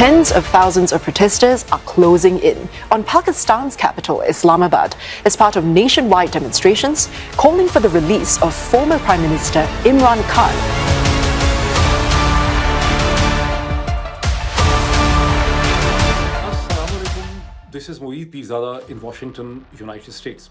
Tens of thousands of protesters are closing in on Pakistan's capital, Islamabad, as part of nationwide demonstrations calling for the release of former Prime Minister Imran Khan. Assalamualaikum. This is Moeed Peezada in Washington, United States.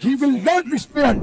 he will not be spared।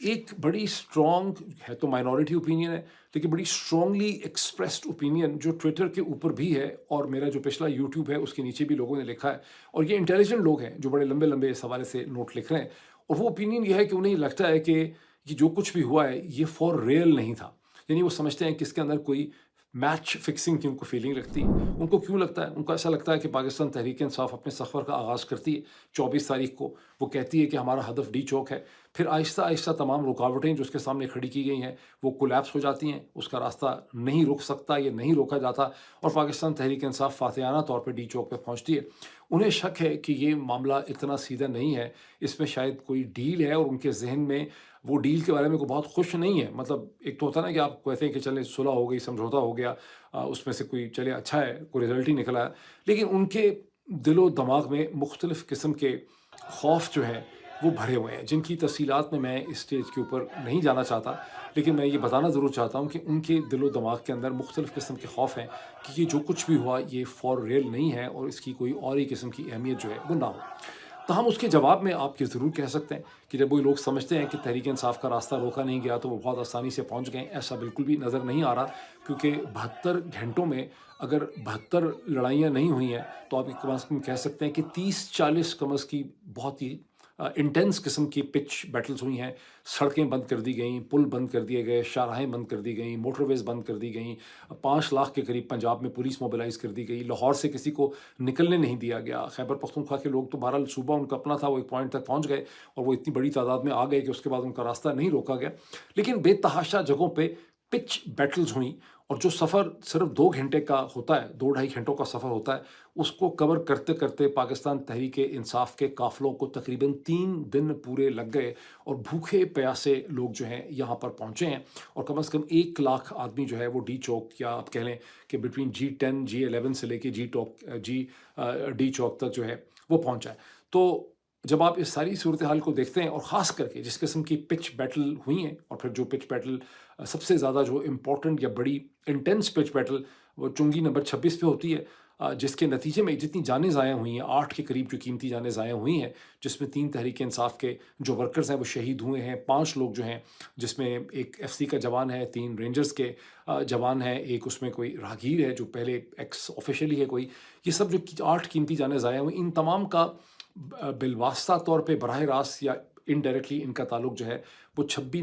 ایک بڑی strong ہے تو minority opinion ہے لیکن بڑی strongly expressed opinion جو Twitter کے اوپر بھی ہے اور میرا جو پچھلا یوٹیوب ہے اس کے نیچے بھی لوگوں نے لکھا ہے اور یہ انٹیلیجنٹ لوگ ہیں جو بڑے لمبے لمبے اس حوالے سے نوٹ لکھ رہے ہیں اور وہ اوپینین یہ ہے کہ انہیں لگتا ہے کہ یہ جو کچھ بھی ہوا ہے یہ فار ریئل نہیں تھا. یعنی وہ سمجھتے ہیں کہ اس کے اندر کوئی میچ فکسنگ کی ان کو فیلنگ لگتی ہے. ان کو کیوں لگتا ہے؟ ان کو ایسا لگتا ہے کہ پاکستان تحریک انصاف اپنے سفر کا آغاز کرتی ہے 24 تاریخ کو. وہ کہتی ہے کہ ہمارا ہدف ڈی چوک ہے. پھر آہستہ آہستہ تمام رکاوٹیں جو اس کے سامنے کھڑی کی گئی ہیں وہ کولیپس ہو جاتی ہیں. اس کا راستہ نہیں رک سکتا, یہ نہیں روکا جاتا اور پاکستان تحریک انصاف فاتحانہ طور پہ ڈی چوک پہ پہنچتی ہے. انہیں شک ہے کہ یہ معاملہ اتنا سیدھا نہیں ہے, اس میں شاید کوئی ڈیل ہے اور ان کے ذہن میں وہ ڈیل کے بارے میں کوئی بہت خوش نہیں ہے. مطلب ایک تو ہوتا نا کہ آپ کہتے ہیں کہ چلے صلح ہو گئی, سمجھوتا ہو گیا, اس میں سے کوئی چلے اچھا ہے, کوئی رزلٹ ہی نکلا ہے, لیکن ان کے دل و دماغ میں مختلف قسم کے خوف جو ہیں وہ بھرے ہوئے ہیں جن کی تفصیلات میں اس اسٹیج کے اوپر نہیں جانا چاہتا. لیکن میں یہ بتانا ضرور چاہتا ہوں کہ ان کے دل و دماغ کے اندر مختلف قسم کے خوف ہیں کہ یہ جو کچھ بھی ہوا یہ فار ریئل نہیں ہے اور اس کی کوئی اور ہی قسم کی اہمیت جو ہے وہ نہ ہو. تاہم اس کے جواب میں آپ یہ ضرور کہہ سکتے ہیں کہ جب وہ لوگ سمجھتے ہیں کہ تحریک انصاف کا راستہ روکا نہیں گیا تو وہ بہت آسانی سے پہنچ گئے. ایسا بالکل بھی نظر نہیں آ رہا, کیونکہ 72 گھنٹوں میں اگر 72 لڑائیاں نہیں ہوئی ہیں تو آپ کم از کم کہہ سکتے ہیں کہ 30-40 کم از کی بہت ہی انٹینس قسم کی پچ بیٹلز ہوئی ہیں. سڑکیں بند کر دی گئیں, پل بند کر دیے گئے, شاہراہیں بند کر دی گئیں, موٹر ویز بند کر دی گئیں, 5 لاکھ کے قریب پنجاب میں پولیس موبلائز کر دی گئی, لاہور سے کسی کو نکلنے نہیں دیا گیا. خیبر پختونخوا کے لوگ تو بہرحال صوبہ ان کا اپنا تھا, وہ ایک پوائنٹ تک پہنچ گئے اور وہ اتنی بڑی تعداد میں آ گئے کہ اس کے بعد ان کا راستہ نہیں روکا گیا. لیکن بے تحاشا جگہوں پہ پچ بیٹلز ہوئیں اور جو سفر صرف 2 گھنٹے کا ہوتا ہے, 2-2.5 گھنٹوں کا سفر ہوتا ہے, اس کو کور کرتے کرتے پاکستان تحریک انصاف کے قافلوں کو تقریباً 3 دن پورے لگ گئے اور بھوکے پیاسے لوگ جو ہیں یہاں پر پہنچے ہیں اور کم از کم 1 لاکھ آدمی جو ہے وہ ڈی چوک, یا آپ کہہ لیں کہ بٹوین G10 G11 سے لے کے ڈی چوک تک جو ہے وہ پہنچا ہے. تو جب آپ اس ساری صورتحال کو دیکھتے ہیں اور خاص کر کے جس قسم کی پچ بیٹل ہوئی ہیں, اور پھر جو پچ بیٹل سب سے زیادہ جو امپورٹنٹ یا بڑی انٹینس پچ بیٹل وہ چنگی نمبر 26 پہ ہوتی ہے, جس کے نتیجے میں جتنی جانیں ضائع ہوئی ہیں, 8 کے قریب جو قیمتی جانیں ضائع ہوئی ہیں, جس میں 3 تحریک انصاف کے جو ورکرز ہیں وہ شہید ہوئے ہیں, 5 لوگ جو ہیں جس میں ایک FC کا جوان ہے, 3 رینجرز کے جوان ہیں, ایک اس میں کوئی راہگیر ہے جو پہلے ایکس آفیشلی ہے کوئی. یہ سب جو 8 قیمتی جانیں ضائع ہوئی, ان تمام کا بالواسطہ طور پہ براہ راست یا انڈائریکٹلی ان کا تعلق جو ہے وہ چنگی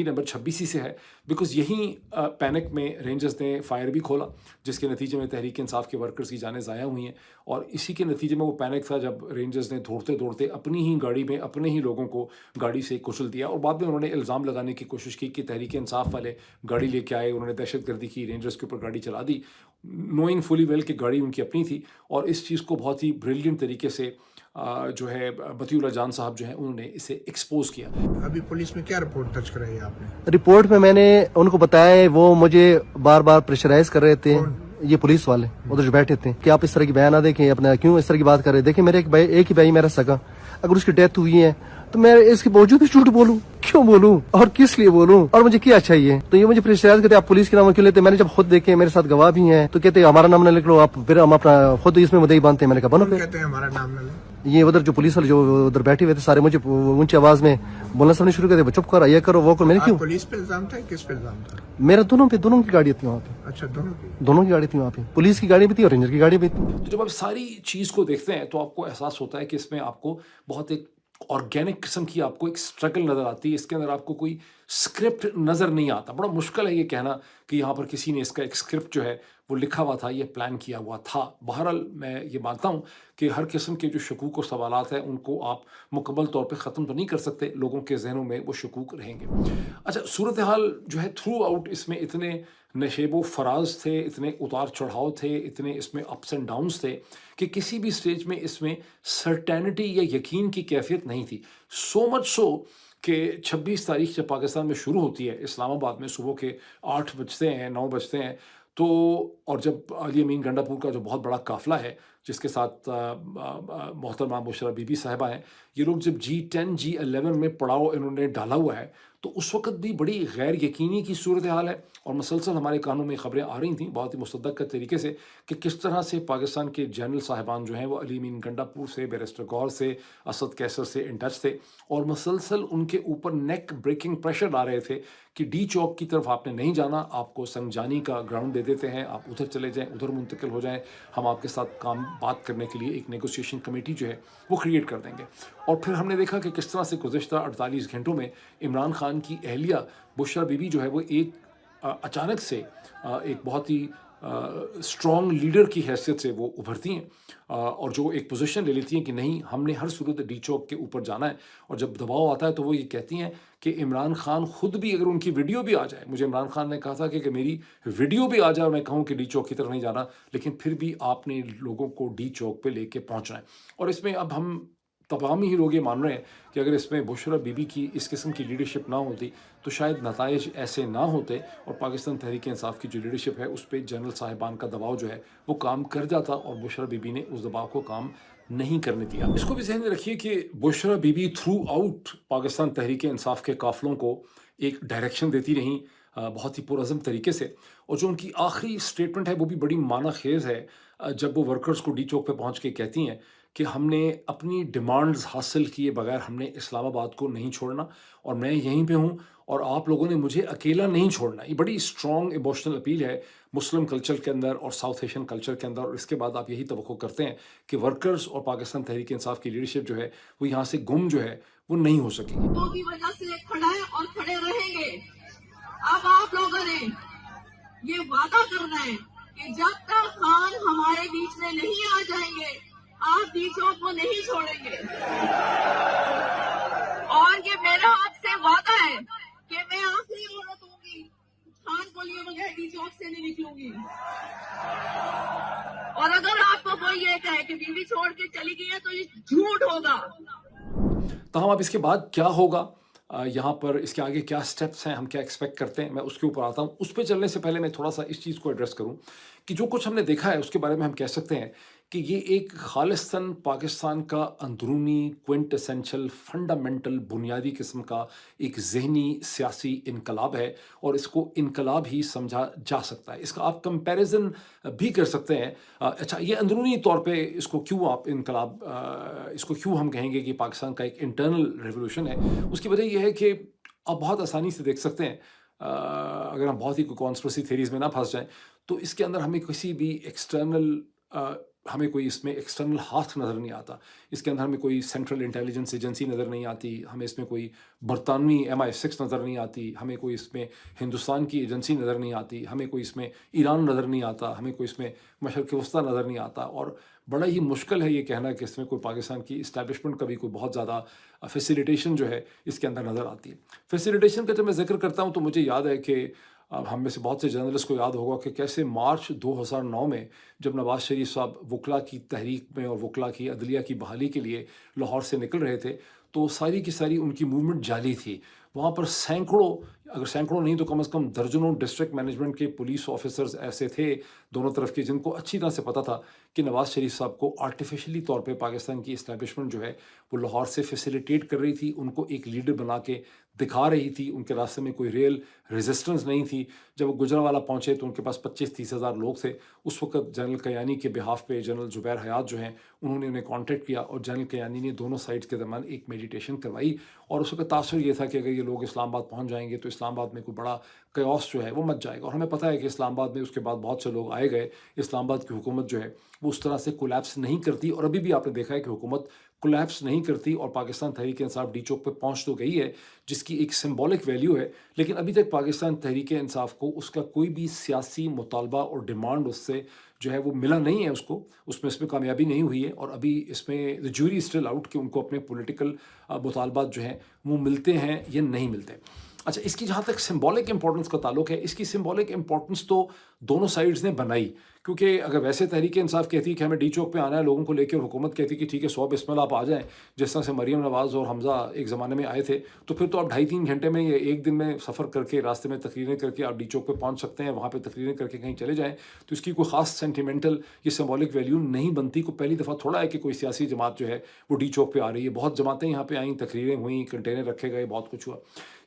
نمبر 26 سے ہے, بیکاز یہیں پینک میں رینجرز نے فائر بھی کھولا جس کے نتیجے میں تحریک انصاف کے ورکرز کی جانیں ضائع ہوئی ہیں. اور اسی کے نتیجے میں وہ پینک تھا جب رینجرز نے دوڑتے اپنی ہی گاڑی میں اپنے ہی لوگوں کو گاڑی سے کچل دیا, اور بعد میں انہوں نے الزام لگانے کی کوشش کی کہ تحریک انصاف والے گاڑی لے کے آئے, انہوں نے دہشت گردی کی, رینجرز کے اوپر گاڑی چلا دی, نوئنگ فلی ویل کہ گاڑی ان کی اپنی تھی. اور اس چیز کو بہت ہی بریلینٹ طریقے سے جو ہے بطی اللہ جان صاحب جو ہیں انہوں نے اسے ایکسپوز کیا. ابھی پولیس میں کیا رپورٹ درج کرائی ہے آپ نے؟ رپورٹ میں نے ان کو بتایا ہے, وہ مجھے بار بار پریشرائز کر رہے تھے, یہ پولیس والے ادھر جو بیٹھے تھے, کہ آپ اس طرح کی بیان نہ دیکھیں, اپنا کیوں اس طرح کی بات کر رہے ہیں. دیکھیں میرے ایک ہی بھائی میرا سگا, اگر اس کی ڈیتھ ہوئی ہے تو میں اس کے باوجود بھی جھوٹ بولوں, کیوں بولوں اور کس لیے بولوں, اور مجھے کیا چاہیے؟ تو یہ مجھے پریشرائز کرتے آپ پولیس کے نام کیوں لیتے. میں نے جب خود دیکھے, میرے ساتھ گواہ بھی ہیں, تو کہتے ہمارا نام نہ لکھ لو آپ, پھر ہم اپنا خود اس میں مدعی بنتے ہیں. میں نے کہا بنو, کہتے ہیں ہمارا نام نہ لیں. یہ ادھر جو پولیس والے جو ادھر بیٹھے ہوئے تھے سارے مجھے اونچی آواز میں بولنا سب نے شروع کر دیا, چپ کرو, یہ کرو, وہ کرو. میں نے کیوں؟ پولیس پہ الزام تھا, کس پہ الزام تھا؟ میرا دونوں کی گاڑی تھی وہاں پہ. اچھا, دونوں کی گاڑی تھی وہاں پہ, پولیس کی گاڑی بھی تھی اور رینجر کی گاڑی بھی تھی. تو جب آپ ساری چیز کو دیکھتے ہیں تو آپ کو احساس ہوتا ہے کہ اس میں آپ کو بہت ایک آرگینک قسم کی آپ کو ایک اسٹرگل نظر آتی ہے. اس کے اندر آپ کو کوئی اسکرپٹ نظر نہیں آتا. بڑا مشکل ہے یہ کہنا کہ یہاں پر کسی نے اس کا ایک اسکرپٹ جو ہے وہ لکھا ہوا تھا, یہ پلان کیا ہوا تھا. بہرحال میں یہ مانتا ہوں کہ ہر قسم کے جو شکوک و سوالات ہیں ان کو آپ مکمل طور پہ ختم تو نہیں کر سکتے, لوگوں کے ذہنوں میں وہ شکوک رہیں گے. اچھا, صورتحال جو ہے تھرو آؤٹ اس میں اتنے نشیب و فراز تھے, اتنے اتار چڑھاؤ تھے, اتنے اس میں اپس اینڈ ڈاؤنس تھے کہ کسی بھی سٹیج میں اس میں سرٹینٹی یا یقین کی کیفیت نہیں تھی. سو مچ سو کہ 26 تاریخ جب پاکستان میں شروع ہوتی ہے, اسلام آباد میں صبح کے 8 بجتے ہیں 9 بجتے ہیں, تو اور جب علی امین گنڈا پور کا جو بہت بڑا قافلہ ہے جس کے ساتھ محترمہ بشرا بی بی صاحبہ ہیں, یہ لوگ جب G10 G11 میں پڑاؤ انہوں نے ڈالا ہوا ہے تو اس وقت بھی بڑی غیر یقینی کی صورتحال ہے اور مسلسل ہمارے کانوں میں خبریں آ رہی تھیں بہت ہی مصدق طریقے سے کہ کس طرح سے پاکستان کے جنرل صاحبان جو ہیں وہ علی امین گنڈا پور سے، بیرسٹر گور سے، اسد کیسر سے ان ٹچ تھے اور مسلسل ان کے اوپر نیک بریکنگ پریشر لا رہے تھے کہ ڈی چوک کی طرف آپ نے نہیں جانا، آپ کو سنگجانی کا گراؤنڈ دے دیتے ہیں، آپ ادھر چلے جائیں، ادھر منتقل ہو جائیں، ہم آپ کے ساتھ بات کرنے کے لیے ایک نیگوسیشن کمیٹی جو ہے وہ کریٹ کر دیں گے۔ اور پھر ہم نے دیکھا کہ کس طرح سے گزشتہ 48 گھنٹوں میں عمران خان کی اہلیہ بشرا بی بی جو ہے وہ ایک اچانک سے ایک بہت ہی اسٹرانگ لیڈر کی حیثیت سے وہ ابھرتی ہیں اور جو ایک پوزیشن لے لیتی ہیں کہ نہیں، ہم نے ہر صورت ڈی چوک کے اوپر جانا ہے، اور جب دباؤ آتا ہے تو وہ یہ کہتی ہیں کہ عمران خان خود بھی اگر ان کی ویڈیو بھی آ جائے، مجھے عمران خان نے کہا تھا کہ میری ویڈیو بھی آ جائے اور میں کہوں کہ ڈی چوک کی طرف نہیں جانا، لیکن پھر بھی آپ نے لوگوں کو ڈی چوک پہ لے کے پہنچنا ہے۔ اور اس میں اب ہم تمام ہی لوگ یہ مان رہے ہیں کہ اگر اس میں بشرا بی بی کی اس قسم کی لیڈرشپ نہ ہوتی تو شاید نتائج ایسے نہ ہوتے اور پاکستان تحریک انصاف کی جو لیڈرشپ ہے اس پہ جنرل صاحبان کا دباؤ جو ہے وہ کام کر جاتا اور بشرا بی بی نے اس دباؤ کو کام نہیں کرنے دیا۔ اس کو بھی ذہن میں رکھیے کہ Bushra Bibi throw out Pakistan Tehreek Insaf کے قافلوں کو ایک ڈائریکشن دیتی رہیں بہت ہی پرعزم طریقے سے، اور جو ان کی آخری اسٹیٹمنٹ ہے وہ بھی بڑی معنی خیز ہے جب وہ ورکرز کو ڈی چوک پہ پہنچ کے کہتی ہیں کہ ہم نے اپنی ڈیمانڈز حاصل کیے بغیر ہم نے اسلام آباد کو نہیں چھوڑنا اور میں یہیں پہ ہوں اور آپ لوگوں نے مجھے اکیلا نہیں چھوڑنا۔ یہ بڑی اسٹرانگ ایموشنل اپیل ہے مسلم کلچر کے اندر اور ساؤتھ ایشین کلچر کے اندر، اور اس کے بعد آپ یہی توقع کرتے ہیں کہ ورکرز اور پاکستان تحریک انصاف کی لیڈرشپ جو ہے وہ یہاں سے گم جو ہے وہ نہیں ہو سکے گی۔ کی وجہ سے کھڑا ہے اور کھڑے رہیں گے۔ اب آپ لوگوں نے یہ وعدہ کرنا ہے کہ جب تک خان ہمارے بیچ میں نہیں آ جائیں گے آپ ڈی چوک کو نہیں چھوڑیں گے، اور یہ میرا آپ سے وعدہ ہے کہ میں آخری عورت ہوں گی خان کو لیے بغیر ڈی چوک سے نہیں نکلوں گی، اور اگر آپ کو کوئی یہ کہے کہ بیوی چھوڑ کے چلی گئی ہے تو یہ جھوٹ ہوگا۔ تاہم اب اس کے بعد کیا ہوگا، یہاں پر اس کے آگے کیا سٹیپس ہیں، ہم کیا ایکسپیکٹ کرتے ہیں، میں اس کے اوپر آتا ہوں۔ اس پہ چلنے سے پہلے میں تھوڑا سا اس چیز کو ایڈریس کروں کہ جو کچھ ہم نے دیکھا ہے اس کے بارے میں ہم کہہ سکتے ہیں کہ یہ ایک خالصتاً پاکستان کا اندرونی کوئنٹ اسینشل فنڈامنٹل بنیادی قسم کا ایک ذہنی سیاسی انقلاب ہے، اور اس کو انقلاب ہی سمجھا جا سکتا ہے۔ اس کا آپ کمپیریزن بھی کر سکتے ہیں۔ اچھا، یہ اندرونی طور پہ اس کو کیوں آپ انقلاب، اس کو کیوں ہم کہیں گے کہ پاکستان کا ایک انٹرنل ریولوشن ہے؟ اس کی وجہ یہ ہے کہ آپ بہت آسانی سے دیکھ سکتے ہیں، اگر ہم بہت ہی کوئی کانسپریسی تھیریز میں نہ پھنس جائیں تو اس کے اندر ہمیں کسی بھی ایکسٹرنل ہمیں کوئی اس میں ایکسٹرنل ہاتھ نظر نہیں آتا، اس کے اندر ہمیں کوئی سینٹرل انٹیلیجنس ایجنسی نظر نہیں آتی، ہمیں اس میں کوئی برطانوی MI6 نظر نہیں آتی، ہمیں کوئی اس میں ہندوستان کی ایجنسی نظر نہیں آتی، ہمیں کوئی اس میں ایران نظر نہیں آتا، ہمیں کوئی اس میں مشرق وسطیٰ نظر نہیں آتا، اور بڑا ہی مشکل ہے یہ کہنا کہ اس میں کوئی پاکستان کی اسٹیبلشمنٹ کا بھی کوئی بہت زیادہ فیسیلیٹیشن جو ہے اس کے اندر نظر آتی ہے۔ فیسیلیٹیشن کا جب میں ذکر کرتا ہوں تو مجھے یاد ہے کہ ہم میں سے بہت سے جرنلسٹ کو یاد ہوگا کہ کیسے مارچ 2009 میں جب نواز شریف صاحب وکلا کی تحریک میں اور وکلا کی عدلیہ کی بحالی کے لیے لاہور سے نکل رہے تھے تو ساری کی ساری ان کی موومنٹ جعلی تھی۔ وہاں پر سینکڑوں، اگر سینکڑوں نہیں تو کم از کم درجنوں ڈسٹرکٹ مینجمنٹ کے پولیس آفیسرز ایسے تھے دونوں طرف کے جن کو اچھی طرح سے پتہ تھا کہ نواز شریف صاحب کو آرٹیفیشلی طور پہ پاکستان کی اسٹیبلشمنٹ جو ہے وہ لاہور سے فیسیلیٹیٹ کر رہی تھی، ان کو ایک لیڈر بنا کے دکھا رہی تھی، ان کے راستے میں کوئی ریل ریزسٹنس نہیں تھی۔ جب وہ گجرانوالہ پہنچے تو ان کے پاس 25-30 ہزار لوگ تھے۔ اس وقت جنرل کیانی کے بہاف پہ جنرل زبیر حیات جو ہیں انہوں نے انہیں کانٹیکٹ کیا اور جنرل کیانی نے دونوں سائڈز کے درمیان ایک میڈیٹیشن کروائی، اور اس وقت تاثر یہ تھا کہ اگر یہ لوگ اسلام آباد پہنچ جائیں گے تو اسلام آباد میں کوئی بڑا قیاس جو ہے وہ مچ جائے گا، اور ہمیں پتہ ہے کہ اسلام آباد میں اس کے بعد بہت سے لوگ آئے گئے، اسلام آباد کی حکومت جو ہے وہ اس طرح سے کولیپس نہیں کرتی، اور ابھی بھی آپ نے دیکھا ہے کہ حکومت کولیپس نہیں کرتی، اور پاکستان تحریک انصاف ڈی چوک پہ پہنچ تو گئی ہے جس کی ایک سمبولک ویلیو ہے، لیکن ابھی تک پاکستان تحریک انصاف کو اس کا کوئی بھی سیاسی مطالبہ اور ڈیمانڈ اس سے جو ہے وہ ملا نہیں ہے، اس میں کامیابی نہیں ہوئی ہے، اور ابھی اس میں the jury is still out کہ ان کو اپنے پولیٹیکل مطالبات جو ہیں وہ ملتے ہیں یا نہیں ملتے۔ اچھا، اس کی جہاں تک سمبولک امپورٹنس کا تعلق ہے، اس کی سمبولک امپورٹنس تو دونوں سائڈز نے بنائی۔ کیونکہ اگر ویسے تحریک انصاف کہتی ہے کہ ہمیں ڈی چوک پہ آنا ہے لوگوں کو لے کے اور حکومت کہتی ہے کہ ٹھیک ہے 100 بسم اللہ آپ آ جائیں, جس طرح سے مریم نواز اور حمزہ ایک زمانے میں آئے تھے, تو پھر تو آپ 2.5-3 گھنٹے میں یا ایک دن میں سفر کر کے راستے میں تقریریں کر کے آپ ڈی چوک پہ پہنچ سکتے ہیں, وہاں پہ تقریریں کر کے کہیں چلے جائیں. تو اس کی کوئی خاص سینٹیمنٹل یہ سمبولک ویلیو نہیں بنتی. کو پہلی دفعہ تھوڑا ہے کہ کوئی سیاسی جماعت جو ہے وہ ڈی چوک پہ آ رہی ہے. بہت جماعتیں یہاں پہ آئیں, تقریریں ہوئیں, کنٹینر رکھے گئے, بہت کچھ ہوا.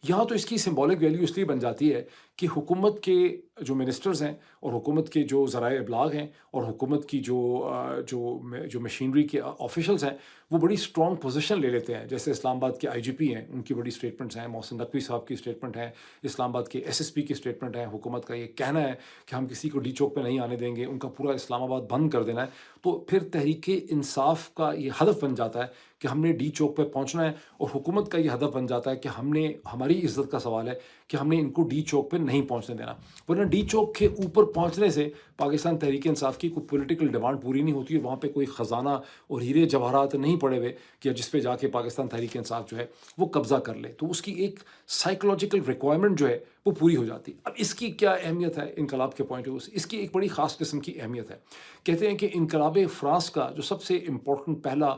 یہاں تو اس کی سمبولک ویلیو اس لیے بن جاتی ہے کہ حکومت کے جو منسٹرز ہیں اور حکومت کے جو ذرائع ابلاغ ہیں اور حکومت کی جو مشینری کے آفیشلز ہیں وہ بڑی اسٹرانگ پوزیشن لے لیتے ہیں. جیسے اسلام آباد کے آئی جی پی ہیں, ان کی بڑی اسٹیٹمنٹس ہیں, محسن نقوی صاحب کی اسٹیٹمنٹ ہے, اسلام آباد کے ایس ایس پی کی اسٹیٹمنٹ ہے. حکومت کا یہ کہنا ہے کہ ہم کسی کو ڈی چوک پہ نہیں آنے دیں گے, ان کا پورا اسلام آباد بند کر دینا ہے. تو پھر تحریک انصاف کا یہ ہدف بن جاتا ہے کہ ہم نے ڈی چوک پہ پہنچنا ہے, اور حکومت کا یہ ہدف بن جاتا ہے کہ ہم نے, ہماری عزت کا سوال ہے کہ ہم نے ان کو ڈی چوک پہ نہیں پہنچنے دینا. ورنہ ڈی چوک کے اوپر پہنچنے سے پاکستان تحریک انصاف کی کوئی پولیٹیکل ڈیمانڈ پوری نہیں ہوتی ہے. وہاں پہ کوئی خزانہ اور ہیرے جواہرات نہیں پڑے ہوئے کہ جس پہ جا کے پاکستان تحریک انصاف جو ہے وہ قبضہ کر لے. تو اس کی ایک سائیکولوجیکل ریکوائرمنٹ جو ہے وہ پوری ہو جاتی. اب اس کی کیا اہمیت ہے انقلاب کے پوائنٹ آف ویو سے؟ اس کی ایک بڑی خاص قسم کی اہمیت ہے. کہتے ہیں کہ انقلاب فرانس کا جو سب سے امپورٹنٹ پہلا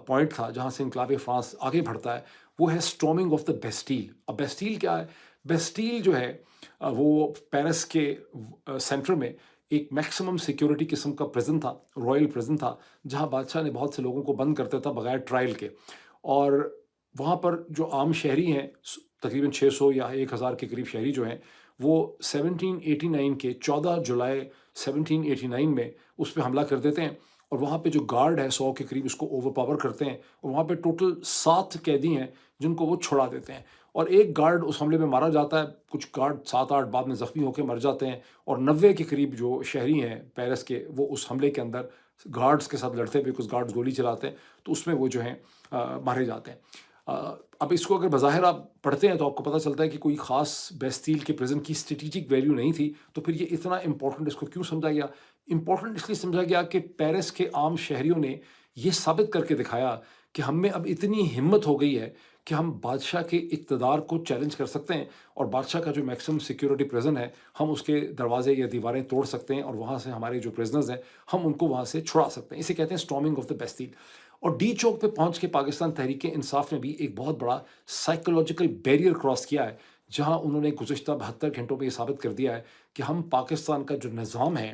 پوائنٹ تھا جہاں سے انقلاب فرانس آگے بڑھتا ہے وہ ہے اسٹارمنگ آف دا بیسٹیل. اب بیسٹیل کیا ہے؟ بیسٹیل جو ہے وہ پیرس کے سینٹر میں ایک میکسیمم سیکیورٹی قسم کا پریزن تھا, رائل پریزن تھا, جہاں بادشاہ نے بہت سے لوگوں کو بند کرتا تھا بغیر ٹرائل کے. اور وہاں پر جو عام شہری ہیں تقریباً 600 یا 1000 کے قریب شہری جو ہیں وہ 1789 کے 14 جولائی 1789 میں اس پہ حملہ کر دیتے ہیں, اور وہاں پہ جو گارڈ ہے 100 کے قریب اس کو اوور پاور کرتے ہیں, اور وہاں پہ ٹوٹل 7 قیدی ہیں جن کو وہ چھڑا دیتے ہیں, اور ایک گارڈ اس حملے میں مارا جاتا ہے. کچھ گارڈ 7-8 بعد میں زخمی ہو کے مر جاتے ہیں, اور 90 کے قریب جو شہری ہیں پیرس کے وہ اس حملے کے اندر گارڈز کے ساتھ لڑتے ہیں, بیکاز گارڈز گولی چلاتے ہیں, تو اس میں وہ جو ہیں مارے جاتے ہیں. اب اس کو اگر بظاہر آپ پڑھتے ہیں تو آپ کو پتہ چلتا ہے کہ کوئی خاص بیسٹیل کے پریزن کی اسٹریٹجک ویلیو نہیں تھی. تو پھر یہ اتنا امپورٹنٹ اس کو کیوں سمجھا گیا؟ امپورٹنٹ اس لیے سمجھا گیا کہ پیرس کے عام شہریوں نے یہ ثابت کر کے دکھایا کہ ہم میں اب اتنی ہمت ہو گئی ہے کہ ہم بادشاہ کے اقتدار کو چیلنج کر سکتے ہیں, اور بادشاہ کا جو میکسیمم سیکیورٹی پریزن ہے ہم اس کے دروازے یا دیواریں توڑ سکتے ہیں, اور وہاں سے ہمارے جو پریزنرز ہیں ہم ان کو وہاں سے چھڑا سکتے ہیں. اسے کہتے ہیں اسٹارمنگ آف دا بیسٹیل. اور ڈی چوک پہ پہنچ کے پاکستان تحریک انصاف نے بھی ایک بہت بڑا سائیکولوجیکل بیریئر کراس کیا ہے, جہاں انہوں نے گزشتہ 72 گھنٹوں میں یہ ثابت کر دیا ہے کہ ہم پاکستان کا جو نظام ہے,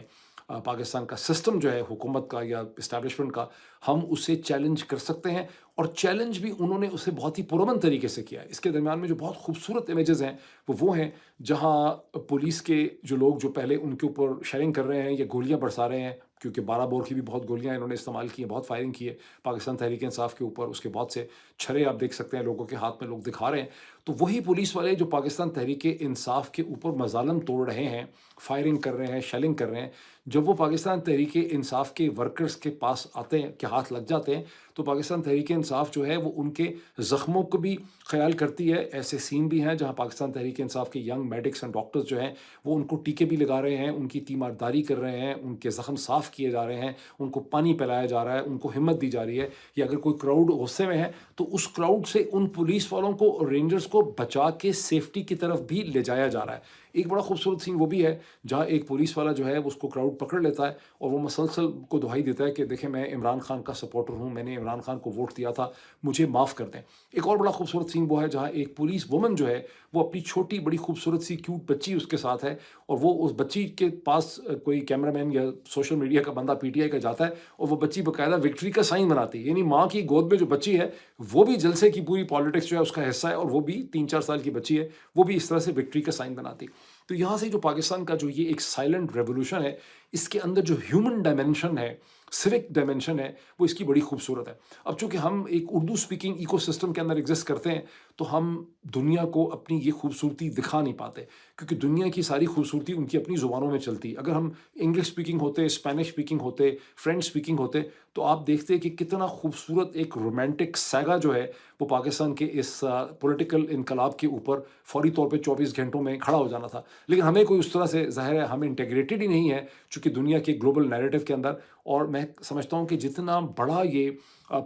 پاکستان کا سسٹم جو ہے حکومت کا یا اسٹیبلشمنٹ کا, ہم اسے چیلنج کر سکتے ہیں. اور چیلنج بھی انہوں نے اسے بہت ہی پرامن طریقے سے کیا ہے. اس کے درمیان میں جو بہت خوبصورت امیجز ہیں وہ ہیں جہاں پولیس کے جو لوگ جو پہلے ان کے اوپر شیئرنگ کر رہے ہیں یا گولیاں برسا رہے ہیں, کیونکہ 12 بور کی بھی بہت گولیاں انہوں نے استعمال کی ہیں, بہت فائرنگ کی ہے پاکستان تحریک انصاف کے اوپر. اس کے بہت سے چھرے آپ دیکھ سکتے ہیں لوگوں کے ہاتھ میں لوگ دکھا رہے ہیں. تو وہی پولیس والے جو پاکستان تحریک انصاف کے اوپر مظالم توڑ رہے ہیں, فائرنگ کر رہے ہیں, شیلنگ کر رہے ہیں, جب وہ پاکستان تحریک انصاف کے ورکرز کے پاس آتے ہیں کہ ہاتھ لگ جاتے ہیں, تو پاکستان تحریک انصاف جو ہے وہ ان کے زخموں کو بھی خیال کرتی ہے. ایسے سین بھی ہیں جہاں پاکستان تحریک انصاف کے ینگ میڈکس اینڈ ڈاکٹرز جو ہیں وہ ان کو ٹیکے بھی لگا رہے ہیں, ان کی تیمارداری کر رہے ہیں, ان کے زخم صاف کیے جا رہے ہیں, ان کو پانی پلایا جا رہا ہے, ان کو ہمت دی جا رہی ہے. یا اگر کوئی کراؤڈ غصے میں ہے تو اس کراؤڈ سے ان پولیس والوں کو اور رینجرز کو بچا کے سیفٹی کی طرف بھی لے جایا جا رہا ہے. ایک بڑا خوبصورت سین وہ بھی ہے جہاں ایک پولیس والا جو ہے اس کو کراؤڈ پکڑ لیتا ہے اور وہ مسلسل کو دہائی دیتا ہے کہ دیکھیں میں عمران خان کا سپورٹر ہوں, میں نے عمران خان کو ووٹ دیا تھا, مجھے معاف کر دیں. ایک اور بڑا خوبصورت سین وہ ہے جہاں ایک پولیس وومن جو ہے وہ اپنی چھوٹی بڑی خوبصورت سی کیوٹ بچی اس کے ساتھ ہے, اور وہ اس بچی کے پاس کوئی کیمرہ مین یا سوشل میڈیا کا بندہ پی ٹی آئی کا جاتا ہے, اور وہ بچی باقاعدہ وکٹری کا سائن بناتی ہے. یعنی ماں کی گود میں جو بچی ہے وہ بھی جلسے کی پوری پالیٹکس جو ہے اس کا حصہ ہے, اور وہ بھی 3-4 سال کی بچی ہے, وہ بھی اس طرح سے وکٹری کا سائن بناتی. تو یہاں سے جو پاکستان کا جو یہ ایک سائلنٹ ریولوشن ہے, اس کے اندر جو ہیومن ڈائمنشن ہے, سوک ڈائمنشن ہے, وہ اس کی بڑی خوبصورت ہے. اب چونکہ ہم ایک اردو سپیکنگ ایکو سسٹم کے اندر ایگزسٹ کرتے ہیں تو ہم دنیا کو اپنی یہ خوبصورتی دکھا نہیں پاتے, کیونکہ دنیا کی ساری خوبصورتی ان کی اپنی زبانوں میں چلتی. اگر ہم انگلش سپیکنگ ہوتے, اسپینش سپیکنگ ہوتے, فرینچ سپیکنگ ہوتے, تو آپ دیکھتے کہ کتنا خوبصورت ایک رومانٹک سیگا جو ہے وہ پاکستان کے اس پولیٹیکل انقلاب کے اوپر فوری طور پہ 24 گھنٹوں میں کھڑا ہو جانا تھا. لیکن ہمیں کوئی اس طرح سے, ظاہر ہے ہم انٹیگریٹڈ ہی نہیں ہے چونکہ دنیا کے گلوبل نیریٹو کے اندر. اور میں سمجھتا ہوں کہ جتنا بڑا یہ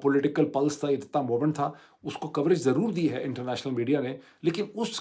پولیٹیکل پلس تھا, جتنا مومنٹ تھا, اس کو کوریج ضرور دی ہے انٹرنیشنل میڈیا نے, لیکن اس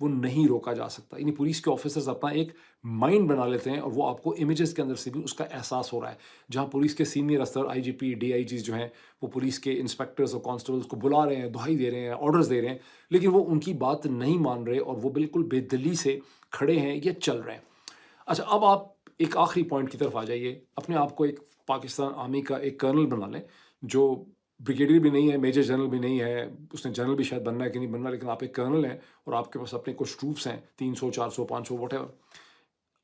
وہ نہیں روکا جا سکتا. یعنی پولیس کے آفیسرز اپنا ایک مائنڈ بنا لیتے ہیں اور وہ آپ کو امیجز کے اندر سے بھی اس کا احساس ہو رہا ہے. جہاں پولیس کے سینئر افسر آئی جی پی ڈی آئی جیز جو ہیں وہ پولیس کے انسپیکٹرز اور کانسٹیبلز کو بلا رہے ہیں, دہائی دے رہے ہیں, آرڈرز دے رہے ہیں, لیکن وہ ان کی بات نہیں مان رہے اور وہ بالکل بے دلی سے کھڑے ہیں یا چل رہے ہیں. اچھا, اب آپ ایک آخری پوائنٹ کی طرف آ جائیے. اپنے آپ کو ایک پاکستان آرمی کا ایک کرنل بنا لیں, جو بریگیڈیئر بھی نہیں ہے, میجر جنرل بھی نہیں ہے, اس نے جنرل بھی شاید بننا ہے کہ نہیں بننا, لیکن آپ ایک کرنل ہیں اور آپ کے پاس اپنے کچھ ٹروپس ہیں, 300 400 500 واٹ ایور.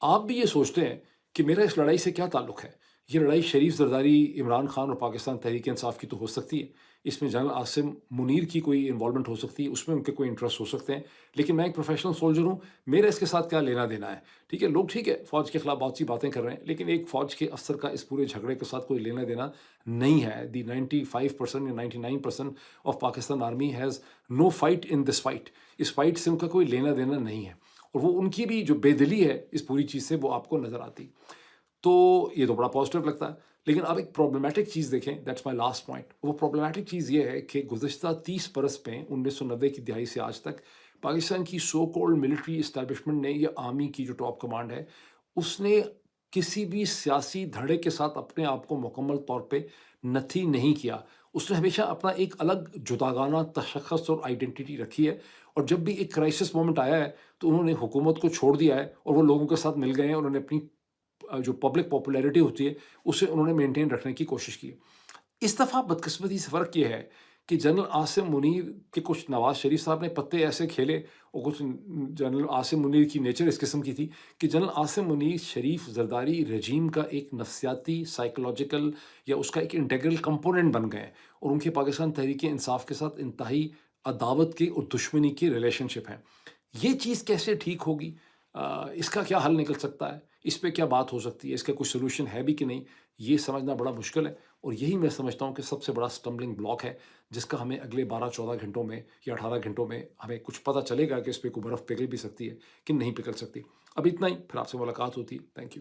آپ بھی یہ سوچتے ہیں کہ میرا اس لڑائی سے کیا تعلق ہے, یہ لڑائی شریف زرداری, عمران خان اور پاکستان تحریک انصاف کی تو ہو سکتی ہے, اس میں جنرل عاصم منیر کی کوئی انوالومنٹ ہو سکتی ہے, اس میں ان کے کوئی انٹرسٹ ہو سکتے ہیں, لیکن میں ایک پروفیشنل سولجر ہوں, میرا اس کے ساتھ کیا لینا دینا ہے. ٹھیک ہے, لوگ ٹھیک ہے فوج کے خلاف بہت سی باتیں کر رہے ہیں, لیکن ایک فوج کے افسر کا اس پورے جھگڑے کے ساتھ کوئی لینا دینا نہیں ہے. دی 95% یا 99% of Pakistan army has no fight in this fight. اس فائٹ سے ان کا کوئی لینا دینا نہیں ہے, اور وہ ان کی بھی جو بے دلی ہے اس پوری چیز سے وہ آپ کو نظر آتی. تو یہ تو بڑا پازیٹیو لگتا ہے. لیکن اب ایک پرابلمٹک چیز دیکھیں, دیٹس مائی لاسٹ پوائنٹ. وہ پرابلمٹک چیز یہ ہے کہ گزشتہ 30 برس میں 1990 کی دہائی سے آج تک پاکستان کی سو کولڈ ملٹری اسٹیبلشمنٹ نے, یا آرمی کی جو ٹاپ کمانڈ ہے, اس نے کسی بھی سیاسی دھڑے کے ساتھ اپنے آپ کو مکمل طور پہ نتھی نہیں کیا. اس نے ہمیشہ اپنا ایک الگ جداگانہ تشخص اور آئیڈینٹی رکھی ہے, اور جب بھی ایک کرائسس مومنٹ آیا ہے تو انہوں نے حکومت کو چھوڑ دیا ہے اور وہ لوگوں کے ساتھ مل گئے ہیں, انہوں نے اپنی جو پبلک پاپولیرٹی ہوتی ہے اسے انہوں نے مینٹین رکھنے کی کوشش کی. اس دفعہ بدقسمتی سے فرق یہ ہے کہ جنرل عاصم منیر کے کچھ نواز شریف صاحب نے پتے ایسے کھیلے, اور کچھ جنرل عاصم منیر کی نیچر اس قسم کی تھی کہ جنرل عاصم منیر شریف زرداری رجیم کا ایک نفسیاتی, سائیکولوجیکل یا اس کا ایک انٹیگرل کمپوننٹ بن گئے, اور ان کے پاکستان تحریک انصاف کے ساتھ انتہائی عداوت کے اور دشمنی کی ریلیشن شپ ہیں. یہ چیز کیسے ٹھیک ہوگی, اس کا کیا حل نکل سکتا ہے, اس پہ کیا بات ہو سکتی ہے, اس کا کوئی سلوشن ہے بھی کہ نہیں, یہ سمجھنا بڑا مشکل ہے. اور یہی میں سمجھتا ہوں کہ سب سے بڑا سٹمبلنگ بلاک ہے, جس کا ہمیں اگلے 12-14 گھنٹوں میں یا 18 گھنٹوں میں ہمیں کچھ پتہ چلے گا کہ اس پہ کوئی برف پگھل بھی سکتی ہے کہ نہیں پگھل سکتی. اب اتنا ہی, پھر آپ سے ملاقات ہوتی ہے. Thank you.